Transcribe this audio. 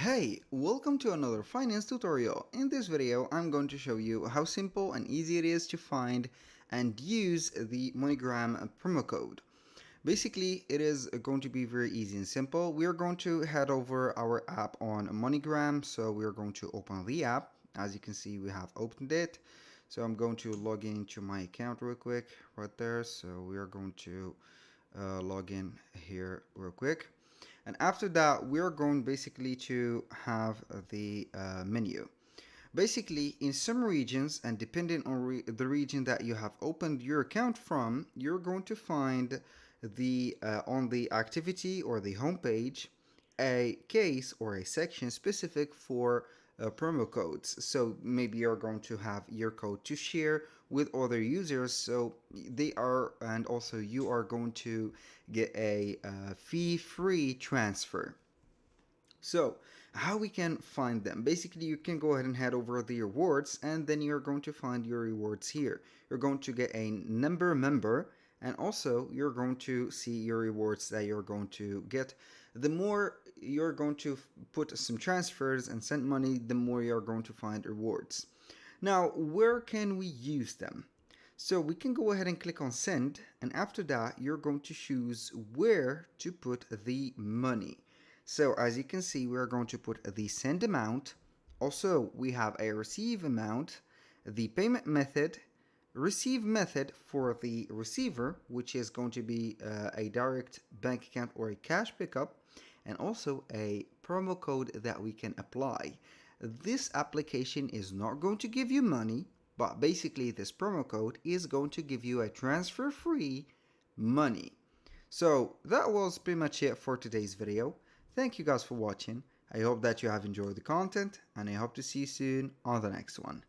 Hey, welcome to another finance tutorial. In this video, I'm going to show you how simple and easy it is to find and use the MoneyGram promo code. Basically, it is going to be very easy and simple. We are going to head over our app on MoneyGram. So we are going to open the app. As you can see, we have opened it. So I'm going to log into my account real quick right there. So we are going to log in here real quick. And after that, we're going basically to have the menu. Basically, in some regions, and depending on the region that you have opened your account from, you're going to find the on the activity or the homepage a case or a section specific for promo codes. So maybe you're going to have your code to share with other users, so they are, and also you are going to get a fee-free transfer. So how we can find them? Basically, you can go ahead and head over the rewards, and then you're going to find your rewards here. You're going to get a member, and also you're going to see your rewards that you're going to get. The more you're going to put some transfers and send money, the more you're going to find rewards. Now, where can we use them? So we can go ahead and click on send, and after that you're going to choose where to put the money. So as you can see, we're going to put the send amount. Also, we have a receive amount, the payment method, receive method for the receiver, which is going to be a direct bank account or a cash pickup, and also a promo code that we can apply. This application is not going to give you money, but basically this promo code is going to give you a transfer free money. So that was pretty much it for today's video. Thank you guys for watching. I hope that you have enjoyed the content, and I hope to see you soon on the next one.